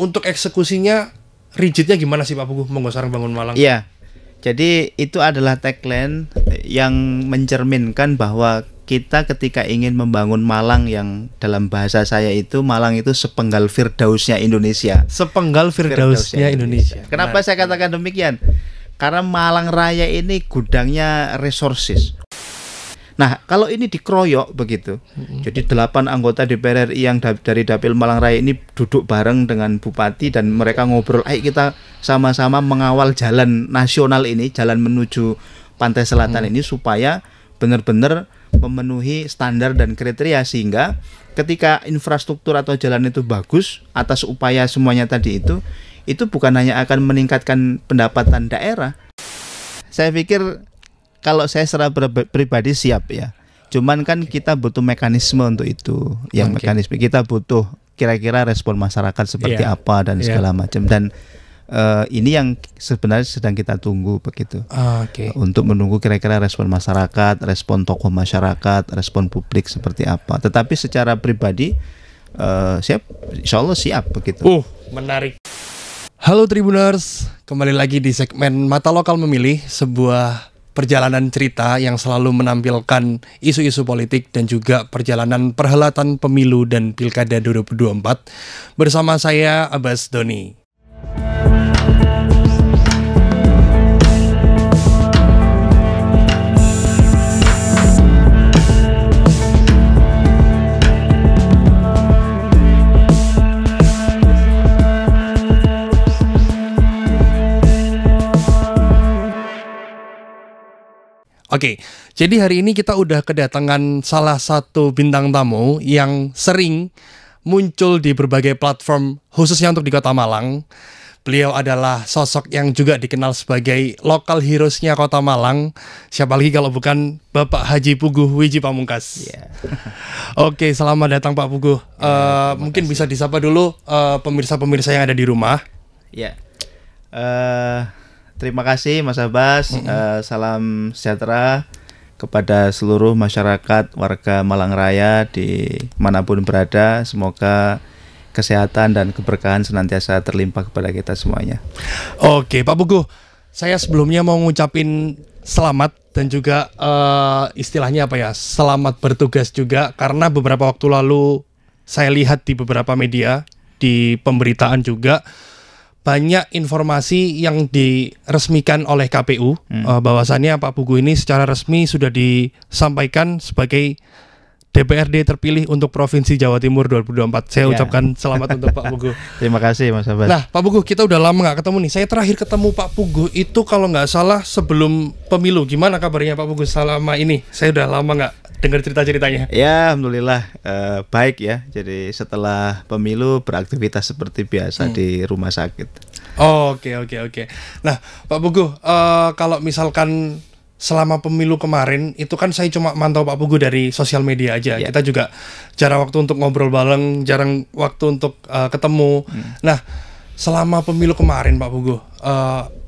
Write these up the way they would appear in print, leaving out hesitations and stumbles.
untuk eksekusinya rigidnya gimana sih Pak Puguh? Monggo Sareng Bangun Malang. Iya. Jadi itu adalah tagline yang mencerminkan bahwa kita ketika ingin membangun Malang yang dalam bahasa saya itu Malang itu sepenggal Firdausnya Indonesia. Sepenggal Firdausnya Indonesia. Kenapa saya katakan demikian? Karena Malang Raya ini gudangnya resources. Nah, kalau ini dikeroyok begitu, jadi 8 anggota DPR RI yang dari Dapil Malang Raya ini duduk bareng dengan Bupati dan mereka ngobrol, ayo kita sama-sama mengawal jalan nasional ini, jalan menuju Pantai Selatan ini supaya benar-benar memenuhi standar dan kriteria, sehingga ketika infrastruktur atau jalan itu bagus atas upaya semuanya tadi itu bukan hanya akan meningkatkan pendapatan daerah. Saya pikir kalau saya secara pribadi siap ya. Cuman kan kita butuh mekanisme untuk itu. Yang mekanisme kita butuh kira-kira respon masyarakat seperti apa dan segala macam. Dan ini yang sebenarnya sedang kita tunggu begitu. Untuk menunggu kira-kira respon masyarakat, respon tokoh masyarakat, respon publik seperti apa. Tetapi secara pribadi siap, insya Allah siap begitu. Menarik. Halo Tribuners, kembali lagi di segmen Mata Lokal Memilih, sebuah perjalanan cerita yang selalu menampilkan isu-isu politik dan juga perjalanan perhelatan pemilu dan pilkada 2024 bersama saya Abbas Doni. Oke, jadi hari ini kita udah kedatangan salah satu bintang tamu yang sering muncul di berbagai platform khususnya untuk di Kota Malang. Beliau adalah sosok yang juga dikenal sebagai local heroes-nya Kota Malang. Siapa lagi kalau bukan Bapak Haji Puguh Wiji Pamungkas. Oke, selamat datang Pak Puguh. Mungkin bisa disapa dulu pemirsa-pemirsa yang ada di rumah. Terima kasih Mas Abbas, salam sejahtera kepada seluruh masyarakat warga Malang Raya di manapun berada. Semoga kesehatan dan keberkahan senantiasa terlimpah kepada kita semuanya. Oke Pak Puguh, saya sebelumnya mau ngucapin selamat dan juga istilahnya apa ya, selamat bertugas juga. Karena beberapa waktu lalu saya lihat di beberapa media, di pemberitaan juga, banyak informasi yang diresmikan oleh KPU bahwasannya Pak Puguh ini secara resmi sudah disampaikan sebagai DPRD terpilih untuk Provinsi Jawa Timur 2024. Saya ucapkan selamat untuk Pak Puguh. Terima kasih Mas Abbas. Nah Pak Puguh, kita udah lama nggak ketemu nih. Saya terakhir ketemu Pak Puguh itu kalau nggak salah sebelum pemilu. Gimana kabarnya Pak Puguh selama ini? Saya udah lama nggak dengar cerita-ceritanya. Ya Alhamdulillah baik ya. Jadi setelah pemilu beraktivitas seperti biasa di rumah sakit. Oke. Nah Pak Puguh, kalau misalkan selama pemilu kemarin itu kan saya cuma mantau Pak Puguh dari sosial media aja. Kita juga jarang waktu untuk ngobrol bareng, jarang waktu untuk ketemu. Nah selama pemilu kemarin Pak Puguh,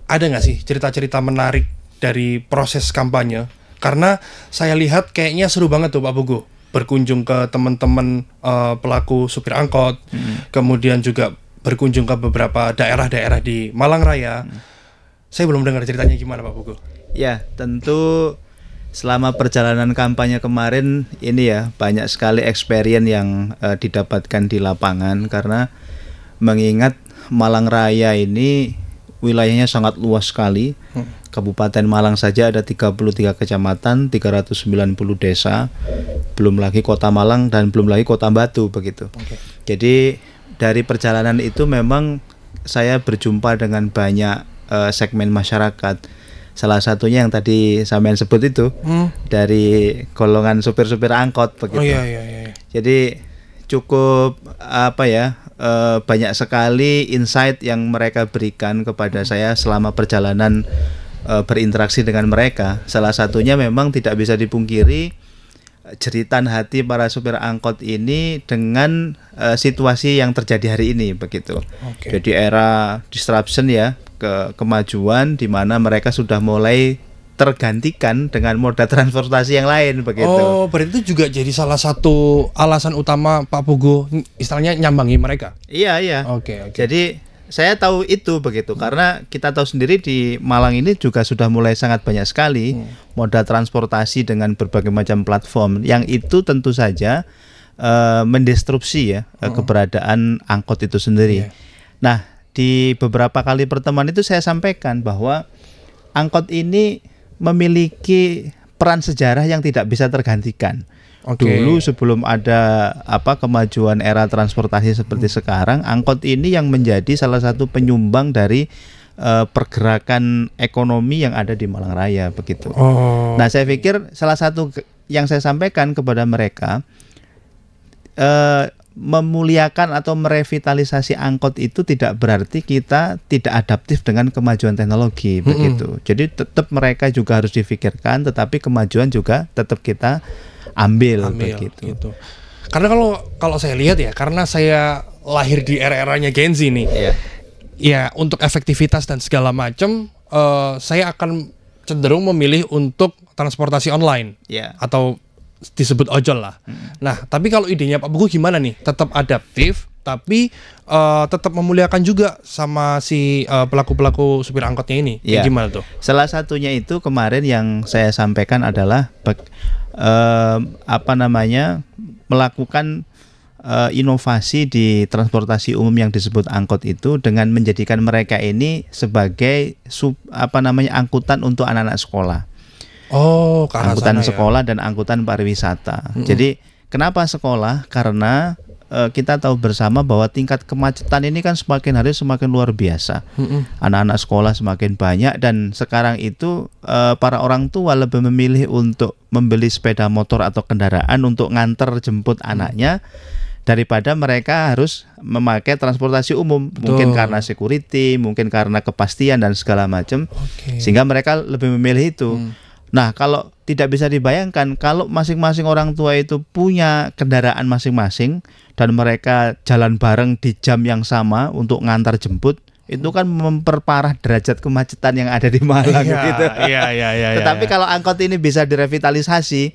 ada nggak sih cerita-cerita menarik dari proses kampanye? Karena saya lihat kayaknya seru banget tuh Pak Puguh, berkunjung ke teman-teman pelaku supir angkot, kemudian juga berkunjung ke beberapa daerah-daerah di Malang Raya. Saya belum dengar ceritanya gimana Pak Puguh. Ya, tentu selama perjalanan kampanye kemarin ini ya banyak sekali experience yang didapatkan di lapangan, karena mengingat Malang Raya ini wilayahnya sangat luas sekali. Kabupaten Malang saja ada 33 kecamatan, 390 desa, belum lagi Kota Malang dan belum lagi Kota Batu begitu. Jadi dari perjalanan itu memang saya berjumpa dengan banyak segmen masyarakat. Salah satunya yang tadi sampean sebut itu dari golongan supir-supir angkot begitu. Jadi cukup banyak sekali insight yang mereka berikan kepada saya selama perjalanan berinteraksi dengan mereka. Salah satunya memang tidak bisa dipungkiri jeritan hati para supir angkot ini dengan situasi yang terjadi hari ini begitu. Jadi era disruption ya, kemajuan di mana mereka sudah mulai tergantikan dengan moda transportasi yang lain begitu. Oh, berarti itu juga jadi salah satu alasan utama Pak Pugu istilahnya nyambangi mereka. Iya, iya. Oke. Jadi saya tahu itu begitu karena kita tahu sendiri di Malang ini juga sudah mulai sangat banyak sekali moda transportasi dengan berbagai macam platform yang itu tentu saja mendistrupsi ya keberadaan angkot itu sendiri. Nah, di beberapa kali pertemuan itu saya sampaikan bahwa angkot ini memiliki peran sejarah yang tidak bisa tergantikan. Dulu sebelum ada kemajuan era transportasi seperti sekarang, angkot ini yang menjadi salah satu penyumbang dari pergerakan ekonomi yang ada di Malang Raya begitu. Nah, saya pikir salah satu yang saya sampaikan kepada mereka memuliakan atau merevitalisasi angkot itu tidak berarti kita tidak adaptif dengan kemajuan teknologi begitu. Jadi tetap mereka juga harus difikirkan, tetapi kemajuan juga tetap kita ambil begitu. Gitu. Karena kalau saya lihat ya, karena saya lahir di era-eranya Gen Z nih, ya untuk efektivitas dan segala macam, saya akan cenderung memilih untuk transportasi online atau disebut ojol lah. Nah, tapi kalau idenya Pak Pugu gimana nih? Tetap adaptif, tapi tetap memuliakan juga sama si pelaku-pelaku supir angkotnya ini. Gimana tuh? Salah satunya itu kemarin yang saya sampaikan adalah melakukan inovasi di transportasi umum yang disebut angkot itu dengan menjadikan mereka ini sebagai angkutan untuk anak-anak sekolah. Angkutan sekolah dan angkutan pariwisata. Jadi kenapa sekolah? Karena kita tahu bersama bahwa tingkat kemacetan ini kan semakin hari semakin luar biasa. Anak-anak sekolah semakin banyak dan sekarang itu para orang tua lebih memilih untuk membeli sepeda motor atau kendaraan untuk nganter jemput anaknya daripada mereka harus memakai transportasi umum. Mungkin karena security, mungkin karena kepastian dan segala macam. Sehingga mereka lebih memilih itu. Nah, kalau tidak bisa dibayangkan kalau masing-masing orang tua itu punya kendaraan masing-masing dan mereka jalan bareng di jam yang sama untuk ngantar jemput, itu kan memperparah derajat kemacetan yang ada di Malang gitu. Tetapi kalau angkot ini bisa direvitalisasi,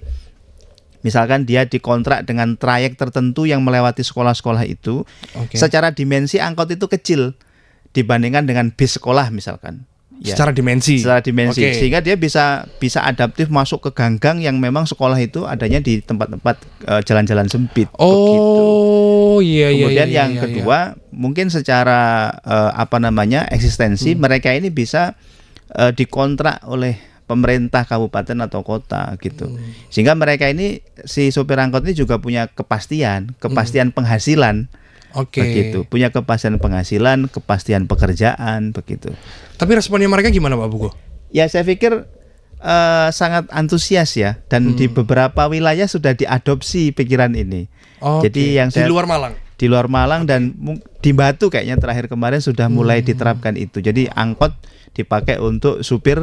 misalkan dia dikontrak dengan trayek tertentu yang melewati sekolah-sekolah itu, secara dimensi angkot itu kecil dibandingkan dengan bis sekolah misalkan. Secara dimensi, sehingga dia bisa adaptif masuk ke ganggang yang memang sekolah itu adanya di tempat-tempat jalan-jalan sempit. Kemudian yang kedua, mungkin secara eksistensi mereka ini bisa dikontrak oleh pemerintah kabupaten atau kota gitu. Sehingga mereka ini si sopir angkot ini juga punya kepastian penghasilan. Begitu, punya kepastian penghasilan, kepastian pekerjaan begitu. Tapi responnya mereka gimana Pak Pugu? Ya saya pikir sangat antusias ya, dan di beberapa wilayah sudah diadopsi pikiran ini. Jadi yang di luar Malang dan di Batu kayaknya terakhir kemarin sudah mulai diterapkan itu. Jadi angkot dipakai untuk supir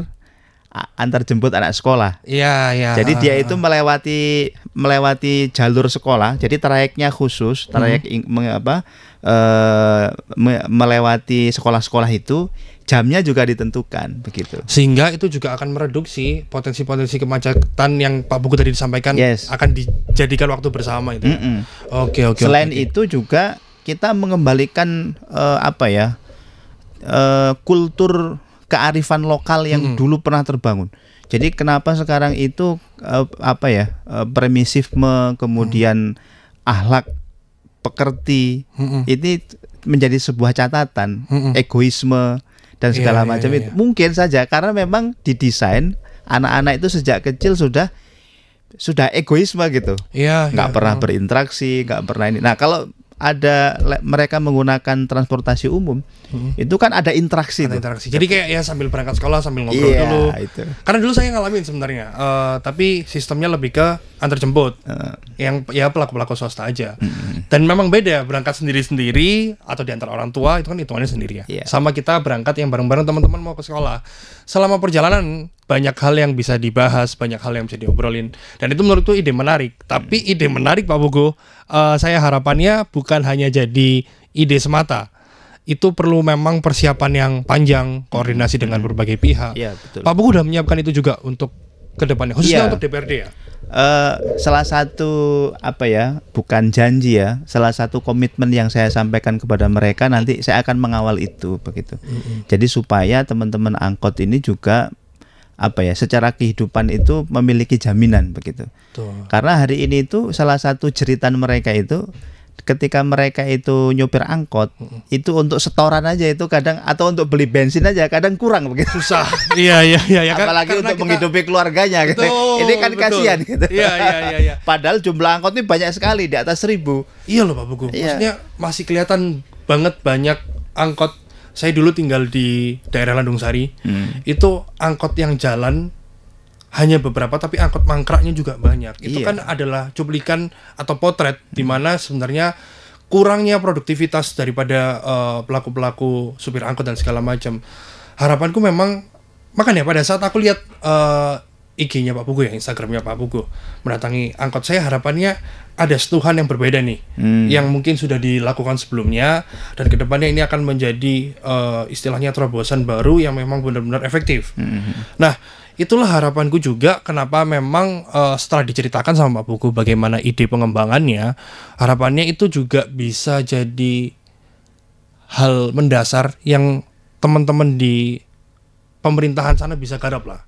antar jemput anak sekolah. Jadi dia itu melewati jalur sekolah. Jadi trayeknya khusus, melewati sekolah-sekolah itu jamnya juga ditentukan begitu. Sehingga itu juga akan mereduksi potensi-potensi kemacetan yang Pak Pugu tadi disampaikan akan dijadikan waktu bersama itu. Selain itu juga kita mengembalikan kultur kearifan lokal yang dulu pernah terbangun. Jadi kenapa sekarang itu permisifme, kemudian akhlak pekerti ini menjadi sebuah catatan, egoisme dan segala macam itu. Mungkin saja karena memang didesain anak-anak itu sejak kecil sudah egoisme gitu. Nggak pernah berinteraksi, nggak pernah ini. Nah, kalau mereka menggunakan transportasi umum, itu kan ada interaksi. Jadi kayak ya sambil berangkat sekolah sambil ngobrol dulu. Itu. Karena dulu saya ngalamin sebenarnya, tapi sistemnya lebih ke antar jemput, yang ya pelaku-pelaku swasta aja. Dan memang beda berangkat sendiri-sendiri atau diantar orang tua itu kan hitungannya sendiri ya. Sama kita berangkat yang bareng-bareng teman-teman mau ke sekolah. Selama perjalanan banyak hal yang bisa dibahas, banyak hal yang bisa diobrolin, dan itu menurutku ide menarik. Tapi ide menarik Pak Pugu, saya harapannya bukan hanya jadi ide semata. itu perlu memang persiapan yang panjang, koordinasi dengan berbagai pihak. Iya, betul. Pak Pugu udah menyiapkan itu juga untuk kedepannya, khususnya untuk DPRD ya. Salah satu bukan janji ya, salah satu komitmen yang saya sampaikan kepada mereka, nanti saya akan mengawal itu begitu. Jadi supaya teman-teman angkot ini juga secara kehidupan itu memiliki jaminan begitu. Tuh. Karena hari ini itu salah satu jeritan mereka itu, ketika mereka itu nyopir angkot, itu untuk setoran aja itu kadang, atau untuk beli bensin aja kadang kurang begitu. Susah. Iya. Apalagi untuk menghidupi keluarganya gitu. Ini kan kasihan gitu. Iya. Padahal jumlah angkot ini banyak sekali, di atas 1.000. Iya loh Pak Pugu. Maksudnya masih kelihatan banget banyak angkot. Saya dulu tinggal di daerah Landung Sari. Itu angkot yang jalan hanya beberapa, tapi angkot mangkraknya juga banyak. Itu kan adalah cuplikan atau potret di mana sebenarnya kurangnya produktivitas daripada pelaku-pelaku supir angkot dan segala macam. Harapanku memang, makanya pada saat aku lihat IG-nya Pak Pugu ya, Instagram-nya Pak Pugu mendatangi angkot, saya harapannya ada sentuhan yang berbeda nih, yang mungkin sudah dilakukan sebelumnya, dan kedepannya ini akan menjadi istilahnya terobosan baru yang memang benar-benar efektif. Nah, itulah harapanku juga, kenapa memang setelah diceritakan sama Pak Pugu bagaimana ide pengembangannya, harapannya itu juga bisa jadi hal mendasar yang teman-teman di pemerintahan sana bisa garap lah.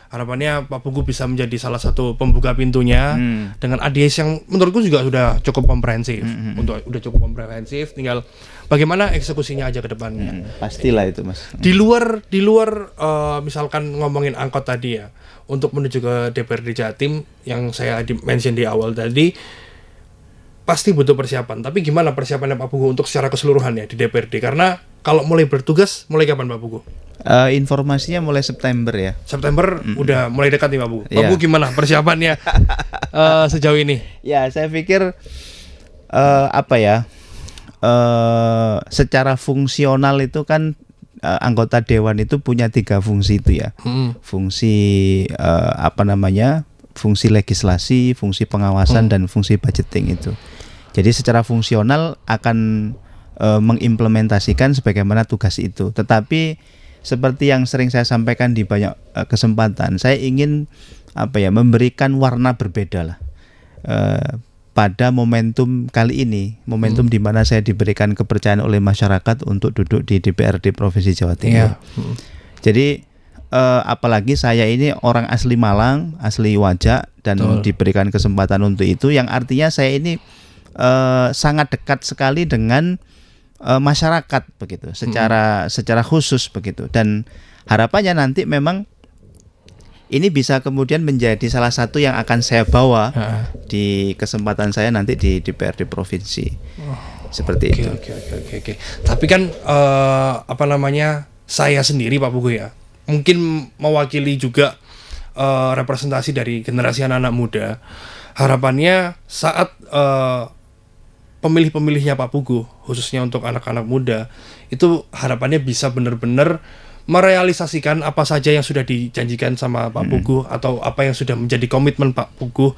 Harapannya Pak Pugu bisa menjadi salah satu pembuka pintunya dengan ADS yang menurutku juga sudah cukup komprehensif. Udah cukup komprehensif, tinggal bagaimana eksekusinya aja ke depannya. Pastilah itu Mas. Di luar misalkan ngomongin angkot tadi ya, untuk menuju ke DPRD Jatim yang saya mention di awal tadi, pasti butuh persiapan. Tapi gimana persiapannya Pak Pugu untuk secara keseluruhan ya di DPRD? Karena kalau mulai bertugas, mulai kapan Pak Pugu? Informasinya mulai September ya. September udah mulai dekat nih Pak Pugu. Pak Pugu gimana persiapannya sejauh ini? Ya, saya pikir secara fungsional itu kan anggota dewan itu punya 3 fungsi itu ya. Fungsi fungsi legislasi, fungsi pengawasan dan fungsi budgeting itu. Jadi secara fungsional akan mengimplementasikan sebagaimana tugas itu. Tetapi seperti yang sering saya sampaikan di banyak kesempatan, saya ingin memberikan warna berbeda lah pada momentum kali ini, momentum di mana saya diberikan kepercayaan oleh masyarakat untuk duduk di DPRD Provinsi Jawa Timur. Jadi apalagi saya ini orang asli Malang, asli Wajak, dan diberikan kesempatan untuk itu, yang artinya saya ini sangat dekat sekali dengan masyarakat begitu, secara khusus begitu, dan harapannya nanti memang ini bisa kemudian menjadi salah satu yang akan saya bawa di kesempatan saya nanti di DPRD provinsi. Seperti itu. Oke. Tapi kan saya sendiri Pak Pugu ya, mungkin mewakili juga representasi dari generasi anak-anak muda. Harapannya saat pemilih-pemilihnya Pak Pugu, khususnya untuk anak-anak muda, itu harapannya bisa benar-benar merealisasikan apa saja yang sudah dijanjikan sama Pak Pugu, atau apa yang sudah menjadi komitmen Pak Pugu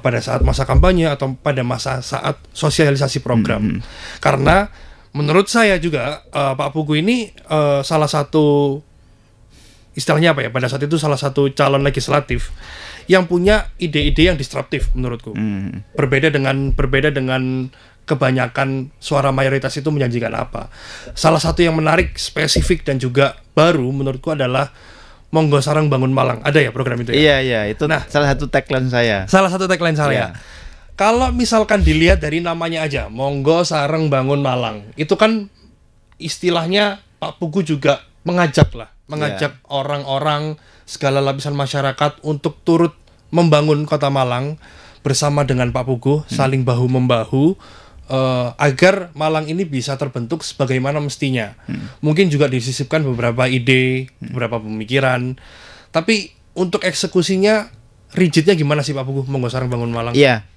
pada saat masa kampanye atau pada saat sosialisasi program. Karena menurut saya juga Pak Pugu ini salah satu, istilahnya pada saat itu salah satu calon legislatif yang punya ide-ide yang disruptif menurutku. Berbeda dengan kebanyakan suara mayoritas itu menjanjikan apa. Salah satu yang menarik, spesifik dan juga baru menurutku adalah Monggo Sareng Bangun Malang. Ada ya program itu ya? Iya, itu salah satu tagline saya. Kalau misalkan dilihat dari namanya aja, Monggo Sareng Bangun Malang, itu kan istilahnya Pak Pugu juga mengajak orang-orang segala lapisan masyarakat untuk turut membangun Kota Malang bersama dengan Pak Pugu, saling bahu-membahu agar Malang ini bisa terbentuk sebagaimana mestinya. Mungkin juga disisipkan beberapa ide, beberapa pemikiran, tapi untuk eksekusinya rigidnya gimana sih Pak Pugu, Monggo Sareng Bangun Malang? Iya,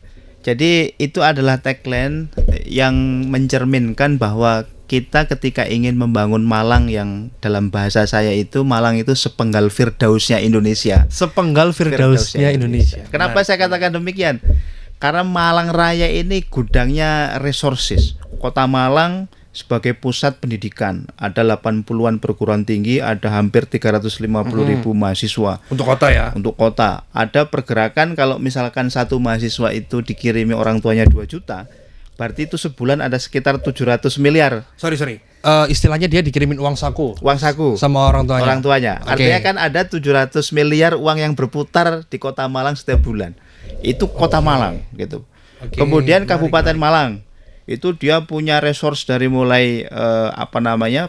jadi itu adalah tagline yang mencerminkan bahwa kita ketika ingin membangun Malang, yang dalam bahasa saya itu Malang itu sepenggal Firdausnya Indonesia. Sepenggal Firdausnya Indonesia. Kenapa saya katakan demikian? Karena Malang Raya ini gudangnya resources. Kota Malang sebagai pusat pendidikan. Ada 80-an perguruan tinggi, ada hampir 350.000 mahasiswa. Untuk kota ya? Untuk kota. Ada pergerakan kalau misalkan satu mahasiswa itu dikirimi orang tuanya 2 juta, berarti itu sebulan ada sekitar 700 miliar. Sorry. Istilahnya dia dikirimin uang saku. Uang saku. Sama orang tuanya. Orang tuanya. Artinya kan ada 700 miliar uang yang berputar di Kota Malang setiap bulan. Itu Kota Malang gitu. Kemudian Kabupaten Malang. Itu dia punya resource dari mulai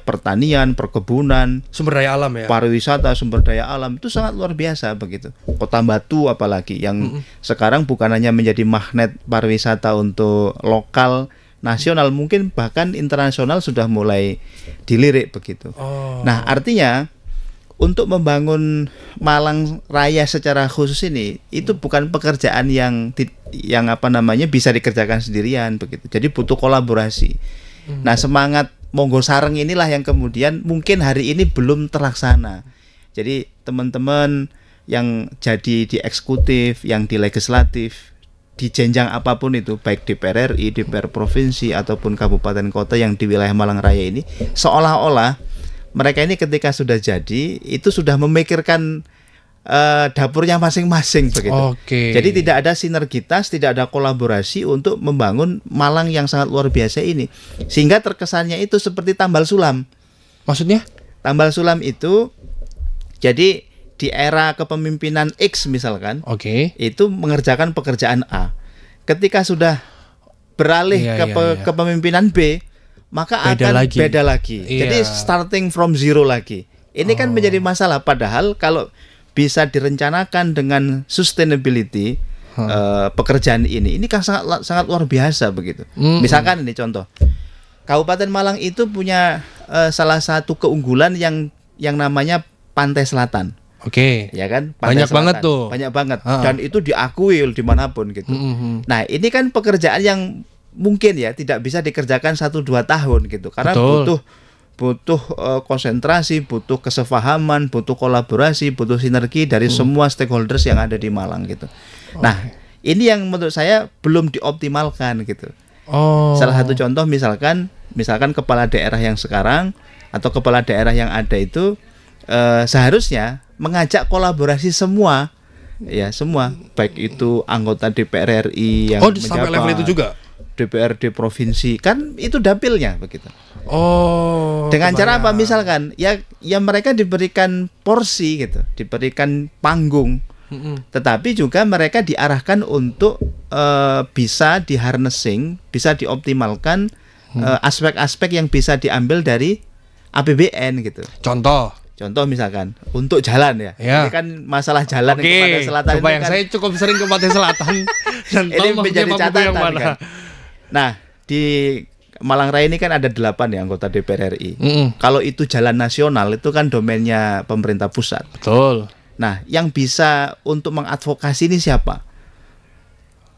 pertanian, perkebunan, sumber daya alam ya, pariwisata, sumber daya alam, itu sangat luar biasa begitu. Kota Batu apalagi yang sekarang bukan hanya menjadi magnet pariwisata untuk lokal, nasional, mungkin bahkan internasional sudah mulai dilirik begitu. Nah, artinya untuk membangun Malang Raya secara khusus ini itu bukan pekerjaan yang bisa dikerjakan sendirian begitu. Jadi butuh kolaborasi. Nah, semangat Monggo Sareng inilah yang kemudian mungkin hari ini belum terlaksana. Jadi teman-teman yang jadi di eksekutif, yang di legislatif, di jenjang apapun itu, baik DPR RI, DPR provinsi ataupun kabupaten kota yang di wilayah Malang Raya ini, seolah-olah mereka ini ketika sudah jadi itu sudah memikirkan dapurnya masing-masing begitu. Jadi tidak ada sinergitas, tidak ada kolaborasi untuk membangun Malang yang sangat luar biasa ini. Sehingga terkesannya itu seperti tambal sulam. Maksudnya? Tambal sulam itu jadi di era kepemimpinan X misalkan, itu mengerjakan pekerjaan A. Ketika sudah beralih ke kepemimpinan B, maka beda lagi. Jadi starting from zero lagi. Ini kan menjadi masalah. Padahal kalau bisa direncanakan dengan sustainability pekerjaan ini kan sangat luar biasa begitu. Misalkan ini contoh, Kabupaten Malang itu punya salah satu keunggulan yang namanya Pantai Selatan. Ya kan? Banyak banget tuh. Banyak banget. Dan itu diakui dimanapun gitu. Nah, ini kan pekerjaan yang mungkin ya tidak bisa dikerjakan 1-2 tahun gitu, karena butuh konsentrasi, butuh kesepahaman, butuh kolaborasi, butuh sinergi dari semua stakeholders yang ada di Malang gitu. Nah, ini yang menurut saya belum dioptimalkan gitu. Salah satu contoh misalkan kepala daerah yang sekarang atau kepala daerah yang ada itu seharusnya mengajak kolaborasi semua, baik itu anggota DPR RI yang sampai level itu juga. DPRD provinsi kan itu dapilnya begitu. Dengan cara apa misalkan? Ya mereka diberikan porsi gitu, diberikan panggung. Tetapi juga mereka diarahkan untuk bisa diharnessing, bisa dioptimalkan aspek-aspek yang bisa diambil dari APBN gitu. Contoh misalkan untuk jalan ya. Ini kan masalah jalan ke Pantai Selatan. Yang saya cukup sering ke Pantai Selatan dan ini menjadi catatan kan. Nah, di Malang Raya ini kan ada 8 ya anggota DPR RI. Kalau itu jalan nasional itu kan domainnya pemerintah pusat. Betul. Nah, yang bisa untuk mengadvokasi ini siapa?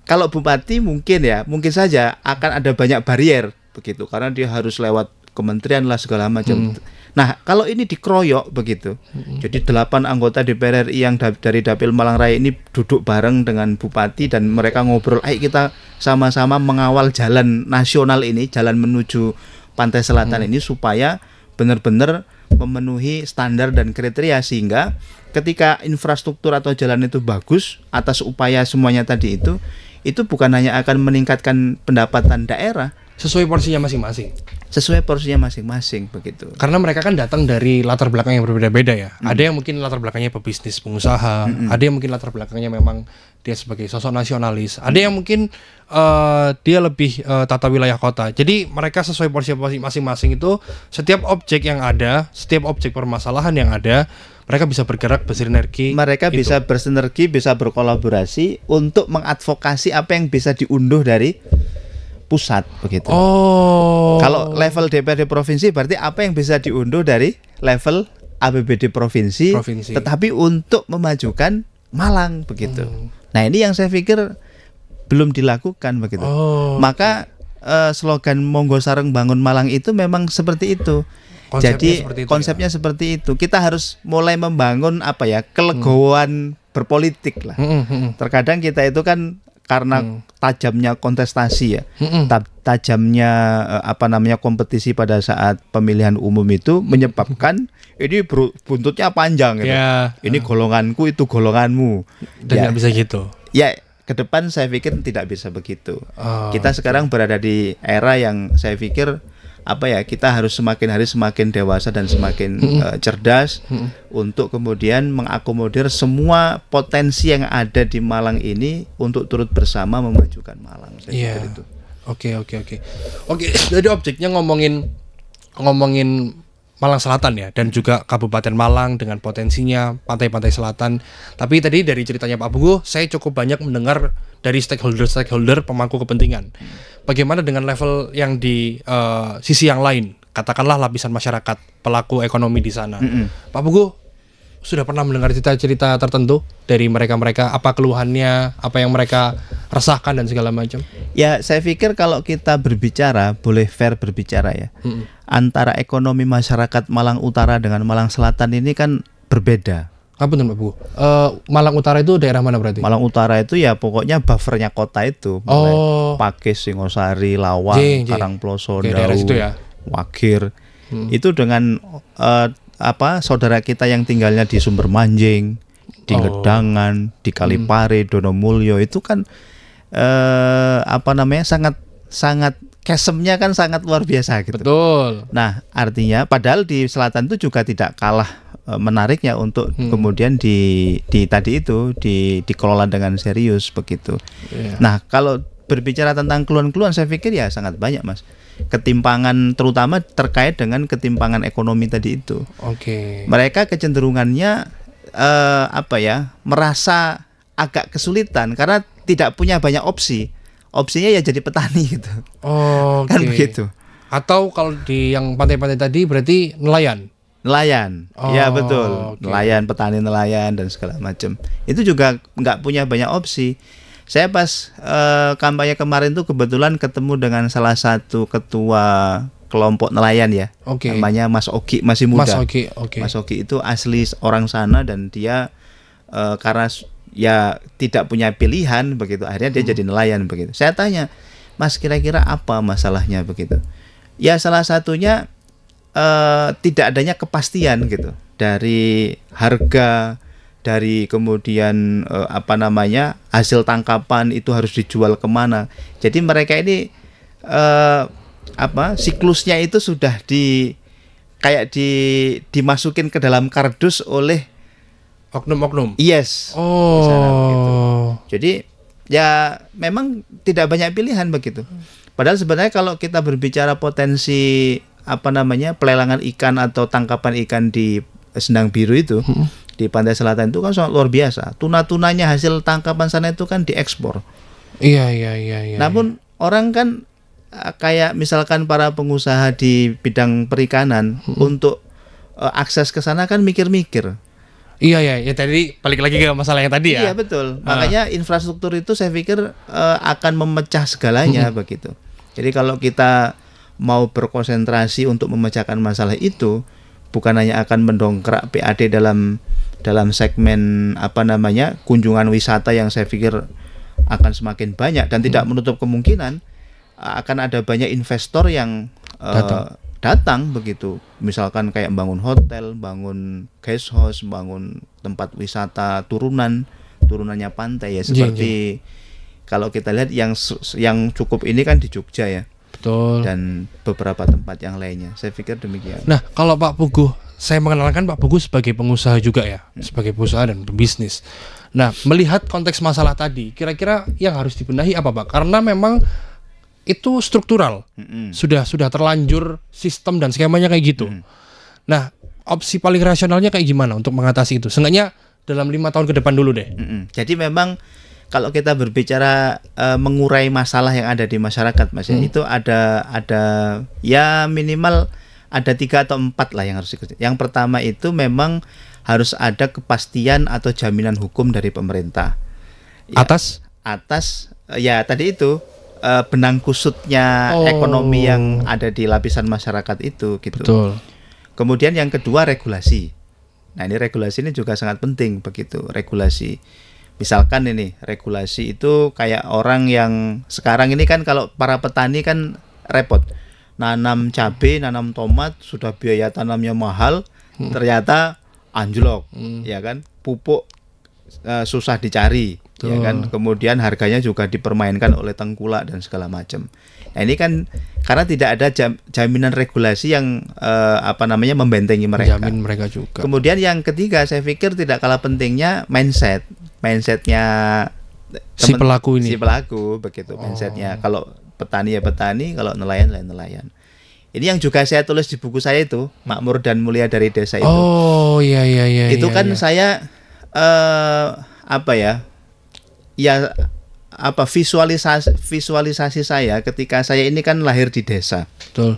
Kalau bupati mungkin saja akan ada banyak barier begitu, karena dia harus lewat kementerian lah segala macam. Nah, kalau ini dikeroyok begitu, jadi 8 anggota DPR RI yang dari Dapil Malang Raya ini duduk bareng dengan bupati dan mereka ngobrol, ayo kita sama-sama mengawal jalan nasional ini, jalan menuju Pantai Selatan ini supaya benar-benar memenuhi standar dan kriteria, sehingga ketika infrastruktur atau jalan itu bagus atas upaya semuanya tadi itu bukan hanya akan meningkatkan pendapatan daerah, sesuai porsinya masing-masing begitu. Karena mereka kan datang dari latar belakang yang berbeda-beda ya. Ada yang mungkin latar belakangnya pebisnis, pengusaha, ada yang mungkin latar belakangnya memang dia sebagai sosok nasionalis, ada yang mungkin dia lebih tata wilayah kota. Jadi mereka sesuai porsi masing-masing itu, setiap objek permasalahan yang ada, mereka bisa bergerak bersinergi. Mereka bisa bersinergi, bisa berkolaborasi untuk mengadvokasi apa yang bisa diunduh dari pusat begitu. Kalau level DPRD provinsi berarti apa yang bisa diunduh dari level APBD provinsi. Tetapi untuk memajukan Malang begitu. Nah, ini yang saya pikir belum dilakukan begitu. Maka slogan Monggo Sareng Bangun Malang itu memang seperti itu. Konsepnya seperti itu. Kita harus mulai membangun kelegowoan berpolitik lah. Terkadang kita itu kan karena tajamnya kontestasi ya, tajamnya kompetisi pada saat pemilihan umum itu menyebabkan ini buntutnya panjang gitu. Ini golonganku, itu golonganmu. Dan nggak bisa gitu. Ya, ke depan saya pikir tidak bisa begitu. Kita sekarang berada di era yang saya pikir kita harus semakin hari semakin dewasa dan semakin cerdas untuk kemudian mengakomodir semua potensi yang ada di Malang ini untuk turut bersama memajukan Malang. Saya pikir itu. Oke, jadi objeknya ngomongin Malang Selatan ya, dan juga Kabupaten Malang dengan potensinya pantai-pantai selatan. Tapi tadi dari ceritanya Pak Puguh, saya cukup banyak mendengar dari stakeholder pemangku kepentingan. Bagaimana dengan level yang di sisi yang lain, katakanlah lapisan masyarakat, pelaku ekonomi di sana. Pak Puguh sudah pernah mendengar cerita-cerita tertentu dari mereka-mereka, apa keluhannya, apa yang mereka resahkan dan segala macam? Ya, saya pikir kalau kita berbicara, boleh fair berbicara ya. Antara ekonomi masyarakat Malang Utara dengan Malang Selatan ini kan berbeda. Apa tuh Pak Puguh? Malang Utara itu daerah mana berarti? Malang Utara itu ya pokoknya buffernya kota itu, mulai Pakis, Singosari, Lawang, Karangploso, Dau, ya? Wagir. Itu dengan saudara kita yang tinggalnya di Sumber Manjing, di Gedangan, di Kalipare, Donomulyo, itu kan sangat kesemnya kan sangat luar biasa gitu. Betul. Nah, artinya padahal di selatan itu juga tidak kalah menariknya untuk kemudian dikelola dengan serius begitu. Nah, kalau berbicara tentang keluhan-keluhan, saya pikir ya sangat banyak, Mas. Ketimpangan terutama terkait dengan ketimpangan ekonomi tadi itu. Mereka kecenderungannya merasa agak kesulitan karena tidak punya banyak opsi. Opsinya ya jadi petani gitu. Kan begitu. Atau kalau di yang pantai-pantai tadi berarti nelayan. Ya betul. Nelayan, petani nelayan dan segala macam. Itu juga nggak punya banyak opsi. Saya pas kampanye kemarin tuh kebetulan ketemu dengan salah satu ketua kelompok nelayan ya. Namanya Mas Oki, masih muda. Mas Oki itu asli orang sana dan dia karena ya tidak punya pilihan begitu, akhirnya dia jadi nelayan begitu. Saya tanya, Mas, kira-kira apa masalahnya begitu? Ya salah satunya tidak adanya kepastian gitu dari harga, dari kemudian hasil tangkapan itu harus dijual kemana. Jadi mereka ini siklusnya itu sudah dimasukin ke dalam kardus oleh oknum-oknum. Yes. Gitu. Jadi ya memang tidak banyak pilihan begitu. Padahal sebenarnya kalau kita berbicara potensi pelelangan ikan atau tangkapan ikan di Sendang Biru itu di pantai selatan itu kan sangat luar biasa. Tuna-tunanya hasil tangkapan sana itu kan diekspor. Iya. Namun orang kan kayak misalkan para pengusaha di bidang perikanan untuk akses ke sana kan mikir-mikir. Iya, tadi balik lagi ke masalah yang tadi ya. Iya betul. Makanya infrastruktur itu saya pikir akan memecah segalanya begitu. Jadi kalau kita mau berkonsentrasi untuk memecahkan masalah itu, bukan hanya akan mendongkrak PAD dalam segmen kunjungan wisata yang saya pikir akan semakin banyak dan tidak menutup kemungkinan akan ada banyak investor yang datang begitu, misalkan kayak bangun hotel, bangun guest house, bangun tempat wisata turunannya pantai ya, seperti kalau kita lihat yang cukup ini kan di Jogja ya. Betul. Dan beberapa tempat yang lainnya, saya pikir demikian. Nah, kalau Pak Puguh, saya mengenalkan Pak Puguh sebagai pengusaha juga ya, sebagai pengusaha dan pembisnis. Nah, melihat konteks masalah tadi, kira-kira yang harus dibenahi apa, Pak? Karena memang itu struktural, sudah terlanjur sistem dan skemanya kayak gitu. Nah, opsi paling rasionalnya kayak gimana untuk mengatasi itu? Seenggaknya dalam 5 tahun ke depan dulu deh. Jadi memang kalau kita berbicara mengurai masalah yang ada di masyarakat, Mas, itu ada ya minimal ada 3 atau 4 lah yang harus dikerjakan. Yang pertama itu memang harus ada kepastian atau jaminan hukum dari pemerintah. Ya, atas ya tadi itu benang kusutnya ekonomi yang ada di lapisan masyarakat itu gitu. Betul. Kemudian yang kedua regulasi. Nah, ini regulasi ini juga sangat penting begitu, regulasi. Misalkan ini regulasi itu kayak orang yang sekarang ini kan kalau para petani kan repot. Nanam cabai, nanam tomat sudah biaya tanamnya mahal, ternyata anjlok, ya kan? Pupuk susah dicari, ya kan? Kemudian harganya juga dipermainkan oleh tengkulak dan segala macam. Nah, ini kan karena tidak ada jaminan regulasi yang membentengi mereka. Jamin mereka juga. Kemudian yang ketiga saya pikir tidak kalah pentingnya mindsetnya si pelaku begitu mindsetnya. Kalau petani ya petani, kalau nelayan ya nelayan. Ini yang juga saya tulis di buku saya itu, Makmur dan Mulia dari Desa itu. Oh iya. Itu kan saya visualisasi saya ketika saya ini kan lahir di desa. Betul.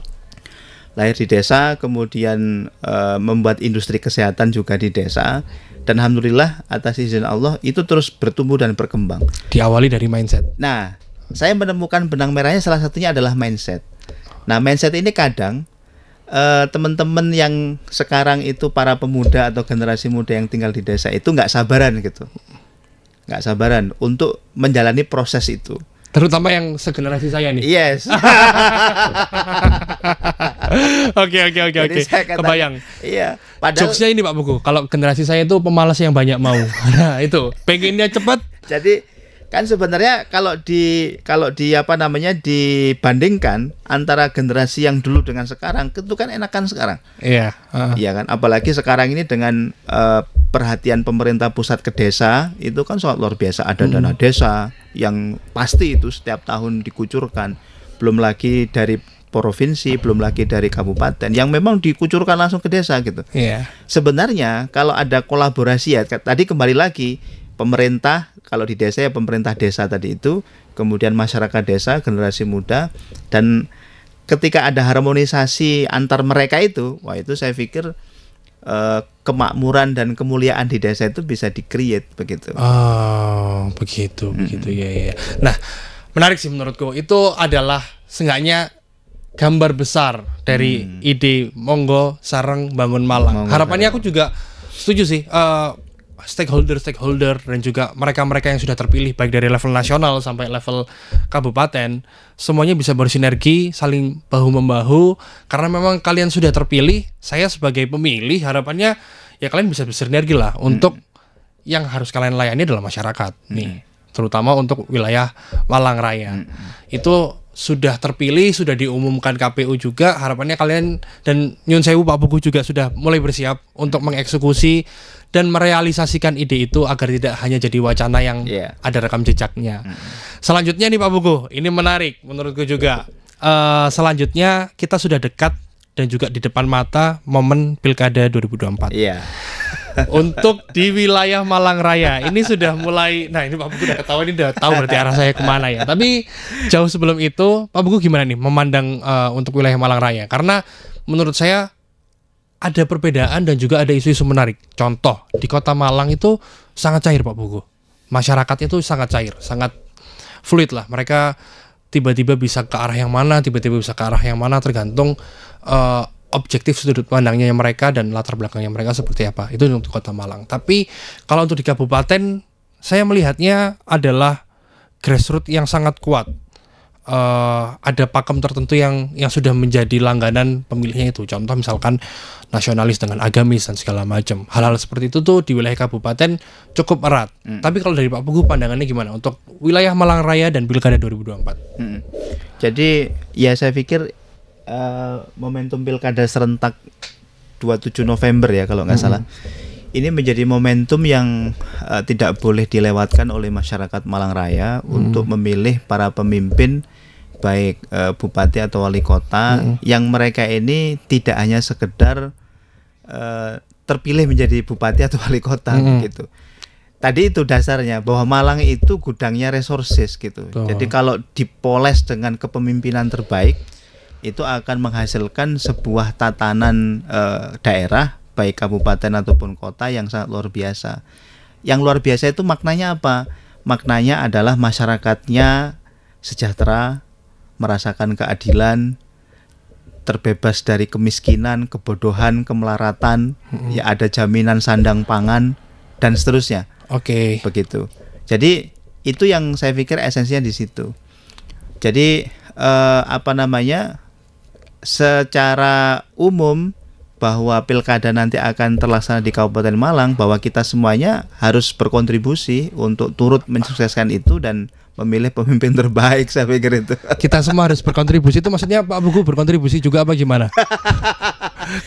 Lahir di desa, kemudian membuat industri kesehatan juga di desa. Dan alhamdulillah atas izin Allah itu terus bertumbuh dan berkembang. Diawali dari mindset. Nah, saya menemukan benang merahnya salah satunya adalah mindset. Nah, mindset ini kadang teman-teman yang sekarang itu para pemuda atau generasi muda yang tinggal di desa itu nggak sabaran gitu. Nggak sabaran untuk menjalani proses itu. Terutama yang segenerasi saya nih. Yes. Oke. Kebayang. Iya. Padahal jokesnya ini Pak Buku. Kalau generasi saya itu pemalas yang banyak mau. Nah itu pengennya cepat. Jadi kan sebenarnya kalau dibandingkan antara generasi yang dulu dengan sekarang itu kan enakan sekarang. Iya. Iya kan. Apalagi sekarang ini dengan perhatian pemerintah pusat ke desa itu kan sangat luar biasa. Ada dana desa yang pasti itu setiap tahun dikucurkan. Belum lagi dari provinsi, belum lagi dari kabupaten yang memang dikucurkan langsung ke desa gitu. Iya. Sebenarnya kalau ada kolaborasi ya tadi kembali lagi pemerintah, kalau di desa ya pemerintah desa tadi itu, kemudian masyarakat desa, generasi muda, dan ketika ada harmonisasi antar mereka itu, wah itu saya pikir kemakmuran dan kemuliaan di desa itu bisa di-create begitu. Oh, begitu ya. Nah, menarik sih menurutku. Itu adalah seenggaknya gambar besar dari ide Monggo Sareng Bangun Malang. Harapannya aku juga setuju sih. Stakeholder dan juga mereka yang sudah terpilih baik dari level nasional sampai level kabupaten semuanya bisa bersinergi, saling bahu-membahu karena memang kalian sudah terpilih. Saya sebagai pemilih harapannya ya kalian bisa bersinergi lah untuk yang harus kalian layani adalah masyarakat nih, terutama untuk wilayah Malang Raya. Itu sudah terpilih, sudah diumumkan KPU juga. Harapannya kalian dan Nyun Sewu Pak Buku juga sudah mulai bersiap untuk mengeksekusi dan merealisasikan ide itu agar tidak hanya jadi wacana yang ada rekam jejaknya. Selanjutnya nih Pak Buku, ini menarik menurutku juga. Selanjutnya kita sudah dekat dan juga di depan mata momen Pilkada 2024. Iya. Untuk di wilayah Malang Raya ini sudah mulai. Nah ini Pak Buku udah ketawa, ini udah tahu berarti arah saya kemana ya. Tapi jauh sebelum itu Pak Buku gimana nih memandang untuk wilayah Malang Raya? Karena menurut saya ada perbedaan dan juga ada isu-isu menarik. Contoh di Kota Malang itu sangat cair Pak Buku. Masyarakatnya itu sangat cair, sangat fluid lah. Mereka tiba-tiba bisa ke arah yang mana, tiba-tiba bisa ke arah yang mana tergantung objektif sudut pandangnya mereka dan latar belakangnya mereka seperti apa. Itu untuk Kota Malang. Tapi kalau untuk di kabupaten, saya melihatnya adalah grassroots yang sangat kuat. Ada pakem tertentu yang sudah menjadi langganan pemilihnya itu. Contoh misalkan nasionalis dengan agamis dan segala macam. Hal-hal seperti itu tuh di wilayah kabupaten cukup erat. Tapi kalau dari Pak Pugu pandangannya gimana untuk wilayah Malang Raya dan Pilkada 2024? Jadi ya saya pikir momentum Pilkada serentak 27 November ya kalau nggak salah. Ini menjadi momentum yang tidak boleh dilewatkan oleh masyarakat Malang Raya untuk memilih para pemimpin baik bupati atau wali kota yang mereka ini tidak hanya sekedar terpilih menjadi bupati atau wali kota gitu. Tadi itu dasarnya bahwa Malang itu gudangnya resources gitu. Jadi kalau dipoles dengan kepemimpinan terbaik itu akan menghasilkan sebuah tatanan daerah baik kabupaten ataupun kota yang sangat luar biasa. Yang luar biasa itu maknanya apa? Maknanya adalah masyarakatnya sejahtera, merasakan keadilan, terbebas dari kemiskinan, kebodohan, kemelaratan, ya ada jaminan sandang pangan dan seterusnya. Oke. Begitu. Jadi itu yang saya pikir esensinya di situ. Jadi secara umum bahwa pilkada nanti akan terlaksana di Kabupaten Malang, bahwa kita semuanya harus berkontribusi untuk turut mensukseskan itu dan memilih pemimpin terbaik, saya pikir itu. Kita semua harus berkontribusi, itu maksudnya Pak Pugu berkontribusi juga apa gimana?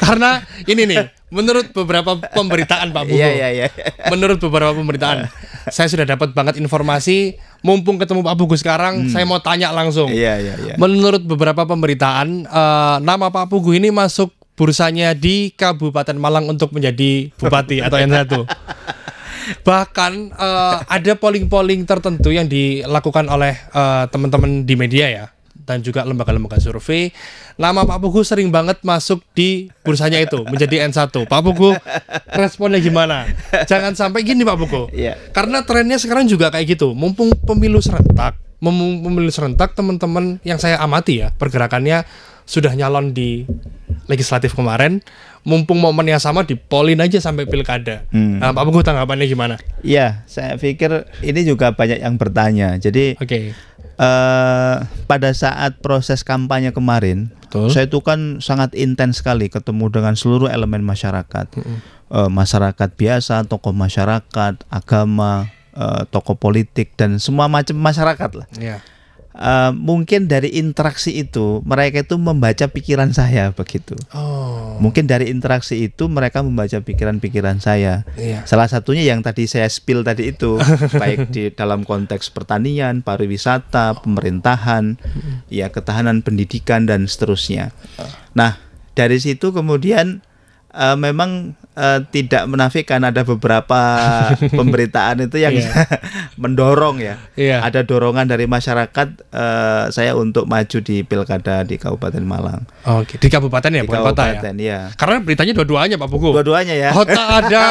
Karena ini nih, menurut beberapa pemberitaan Pak Pugu, menurut beberapa pemberitaan, saya sudah dapat banget informasi. Mumpung ketemu Pak Pugu sekarang, saya mau tanya langsung. Menurut beberapa pemberitaan, nama Pak Pugu ini masuk bursanya di Kabupaten Malang untuk menjadi bupati atau yang satu. Bahkan ada polling-polling tertentu yang dilakukan oleh teman-teman di media ya, dan juga lembaga-lembaga survei. Nama Pak Pugu sering banget masuk di bursanya itu menjadi N1. Pak Pugu responnya gimana? Jangan sampai gini Pak Pugu. Karena trennya sekarang juga kayak gitu. Mumpung pemilu serentak, teman-teman yang saya amati ya, pergerakannya sudah nyalon di legislatif kemarin, mumpung momennya sama dipolin aja sampai pilkada. Nah, Pak Pugu tanggapannya gimana? Iya, saya pikir ini juga banyak yang bertanya. Jadi pada saat proses kampanye kemarin, saya itu kan sangat intens sekali ketemu dengan seluruh elemen masyarakat, masyarakat biasa, tokoh masyarakat, agama, tokoh politik, dan semua macam masyarakat lah. Mungkin dari interaksi itu mereka itu membaca pikiran saya begitu. Mungkin dari interaksi itu mereka membaca pikiran-pikiran saya. Salah satunya yang tadi saya spill tadi itu, baik di dalam konteks pertanian, pariwisata, pemerintahan, ya ketahanan pendidikan dan seterusnya. Nah, dari situ kemudian memang tidak menafikan ada beberapa pemberitaan itu yang mendorong ya. Ada dorongan dari masyarakat saya untuk maju di pilkada di Kabupaten Malang. Di kabupaten ya, bukan kota ya? Karena beritanya dua-duanya Pak Pugu. Dua-duanya ya. Kota ada,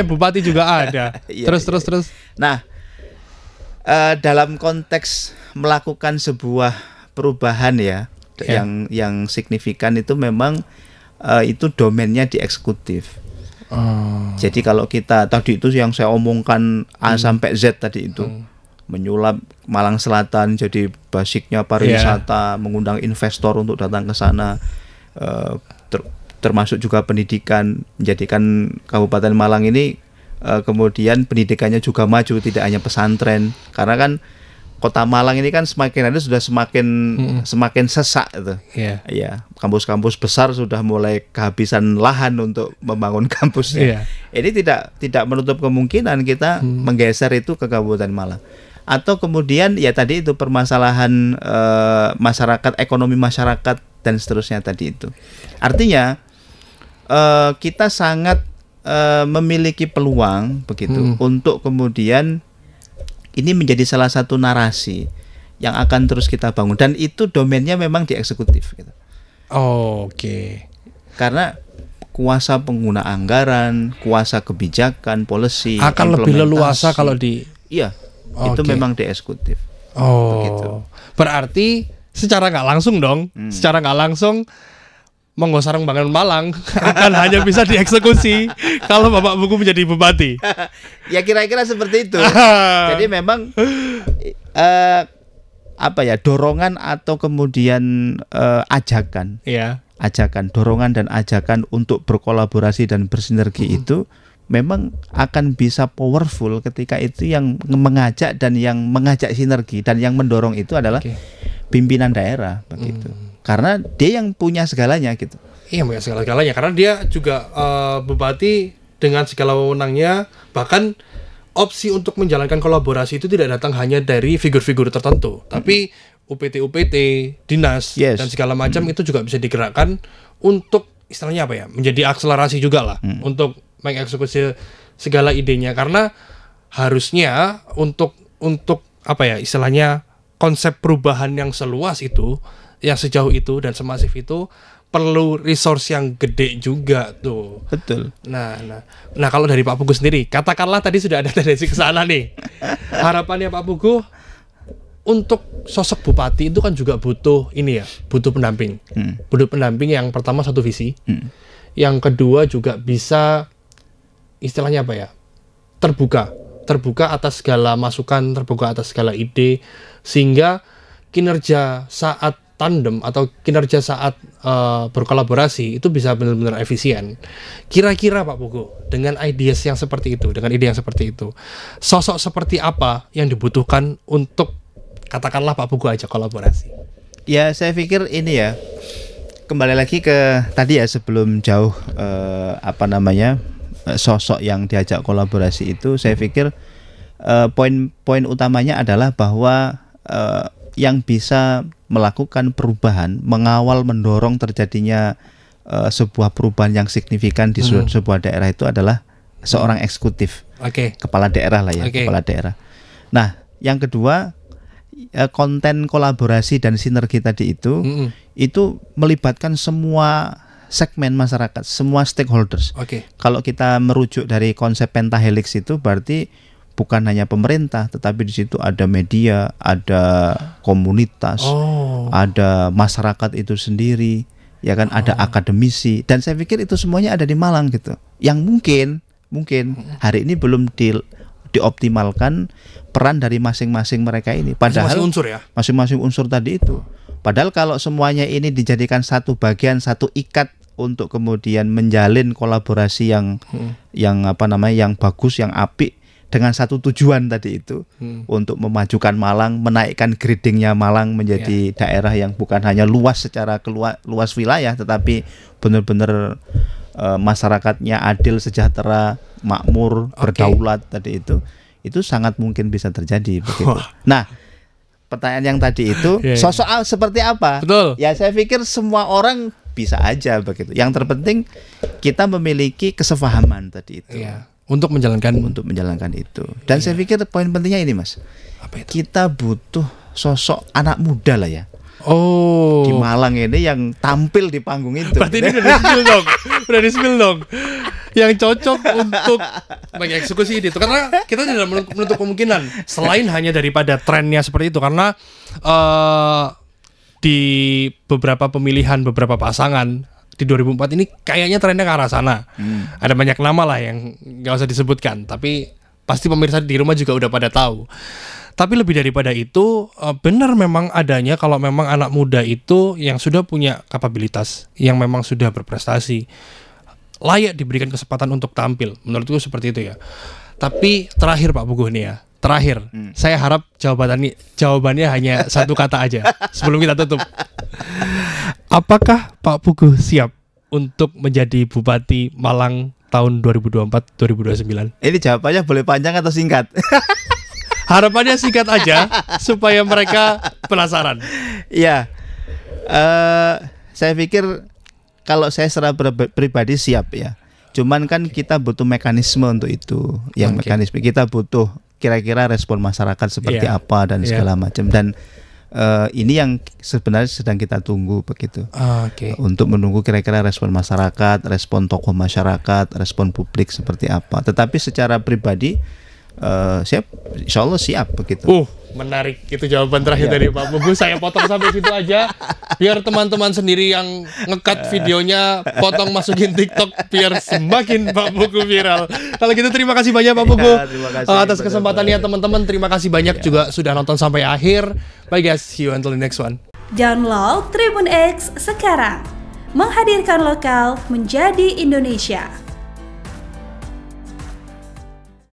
bupati juga ada. Terus. Nah, dalam konteks melakukan sebuah perubahan ya, yang signifikan itu memang itu domainnya di eksekutif. Jadi kalau kita tadi itu yang saya omongkan A sampai Z tadi itu, menyulap Malang Selatan jadi basicnya pariwisata, mengundang investor untuk datang ke sana, termasuk juga pendidikan, menjadikan Kabupaten Malang ini kemudian pendidikannya juga maju, tidak hanya pesantren, karena kan Kota Malang ini kan semakin hari sudah semakin sesak itu. Kampus-kampus besar sudah mulai kehabisan lahan untuk membangun kampusnya. Ini tidak menutup kemungkinan kita menggeser itu ke Kabupaten Malang. Atau kemudian ya tadi itu permasalahan masyarakat, ekonomi masyarakat dan seterusnya tadi itu. Artinya kita sangat memiliki peluang begitu untuk kemudian ini menjadi salah satu narasi yang akan terus kita bangun, dan itu domainnya memang di eksekutif gitu. Karena kuasa pengguna anggaran, kuasa kebijakan, policy akan lebih leluasa kalau di itu memang di eksekutif. Begitu. Berarti secara nggak langsung dong, secara nggak langsung Monggo Sarang Bangun Malang akan hanya bisa dieksekusi kalau Bapak Pugu menjadi bupati. Ya kira-kira seperti itu. Jadi memang dorongan atau kemudian ajakan, dorongan dan ajakan untuk berkolaborasi dan bersinergi itu memang akan bisa powerful ketika itu yang mengajak dan yang mengajak sinergi dan yang mendorong itu adalah pimpinan daerah begitu. Karena dia yang punya segalanya gitu. Iya, punya segala-galanya. Karena dia juga bupati dengan segala wewenangnya. Bahkan opsi untuk menjalankan kolaborasi itu tidak datang hanya dari figur-figur tertentu, tapi UPT-UPT, dinas dan segala macam itu juga bisa digerakkan untuk istilahnya menjadi akselerasi juga lah untuk mengeksekusi segala idenya. Karena harusnya untuk istilahnya konsep perubahan yang seluas itu, yang sejauh itu dan semasif itu perlu resource yang gede juga tuh. Betul. Nah kalau dari Pak Pugu sendiri, katakanlah tadi sudah ada tendensi ke sana nih. Harapannya Pak Pugu untuk sosok bupati itu kan juga butuh pendamping. Butuh pendamping yang pertama satu visi. Yang kedua juga bisa istilahnya terbuka terbuka atas segala masukan, terbuka atas segala ide, sehingga kinerja saat tandem atau kinerja saat berkolaborasi itu bisa benar-benar efisien. Kira-kira Pak Pugu, dengan ideas yang seperti itu, dengan ide yang seperti itu, sosok seperti apa yang dibutuhkan untuk katakanlah Pak Pugu ajak kolaborasi? Ya, saya pikir ini ya, kembali lagi ke tadi ya, sebelum jauh sosok yang diajak kolaborasi itu, saya pikir poin utamanya adalah bahwa yang bisa melakukan perubahan, mengawal, mendorong terjadinya sebuah perubahan yang signifikan di sebuah daerah itu adalah seorang eksekutif, kepala daerah lah ya, kepala daerah. Nah, yang kedua, konten kolaborasi dan sinergi tadi itu melibatkan semua segmen masyarakat, semua stakeholders. Kalau kita merujuk dari konsep pentahelix itu berarti bukan hanya pemerintah, tetapi di situ ada media, ada komunitas, ada masyarakat itu sendiri, ya kan, ada akademisi, dan saya pikir itu semuanya ada di Malang gitu. Yang mungkin hari ini belum dioptimalkan peran dari masing-masing mereka ini. Padahal masing-masing unsur tadi itu. Padahal kalau semuanya ini dijadikan satu bagian, satu ikat untuk kemudian menjalin kolaborasi yang bagus, yang apik, dengan satu tujuan tadi itu, untuk memajukan Malang, menaikkan gradingnya Malang menjadi daerah yang bukan hanya luas secara luas wilayah, tetapi benar-benar masyarakatnya adil, sejahtera, makmur, berdaulat tadi itu sangat mungkin bisa terjadi begitu. Nah, pertanyaan yang tadi itu sosok seperti apa? Betul. Ya, saya pikir semua orang bisa aja begitu. Yang terpenting kita memiliki kesepahaman tadi itu. Untuk menjalankan itu. Dan saya pikir poin pentingnya ini, Mas. Apa itu? Kita butuh sosok anak muda lah ya. Di Malang ini yang tampil di panggung itu. Berarti ini udah di-spill dong. Yang cocok untuk mengeksekusi itu. Karena kita tidak menutup kemungkinan selain hanya daripada trennya seperti itu, karena di beberapa pemilihan beberapa pasangan di 2004 ini kayaknya trennya ke arah sana. Ada banyak nama lah yang nggak usah disebutkan, tapi pasti pemirsa di rumah juga udah pada tahu. Tapi lebih daripada itu, benar memang adanya kalau memang anak muda itu yang sudah punya kapabilitas, yang memang sudah berprestasi, layak diberikan kesempatan untuk tampil. Menurutku seperti itu ya. Tapi terakhir Pak Pugu nih ya, saya harap jawabannya hanya satu kata aja sebelum kita tutup. Apakah Pak Pugu siap untuk menjadi Bupati Malang tahun 2024-2029? Ini jawabannya boleh panjang atau singkat? Harapannya singkat aja supaya mereka penasaran. Iya, saya pikir kalau saya secara pribadi siap ya. Cuman kan kita butuh mekanisme untuk itu. Mekanisme kita butuh kira-kira respon masyarakat seperti apa dan segala macam. Dan ini yang sebenarnya sedang kita tunggu begitu. Untuk menunggu kira-kira respon masyarakat, respon tokoh masyarakat, respon publik seperti apa. Tetapi secara pribadi siap, insya Allah siap begitu. Menarik, itu jawaban terakhir dari Pak Pugu. Saya potong sampai situ aja, biar teman-teman sendiri yang nge-cut videonya, potong masukin TikTok biar semakin Pak Pugu viral. Kalau gitu terima kasih banyak Pak Pugu atas kesempatannya teman-teman. Terima kasih banyak juga sudah nonton sampai akhir. Bye guys, see you until the next one. Download Tribun X sekarang, menghadirkan lokal menjadi Indonesia.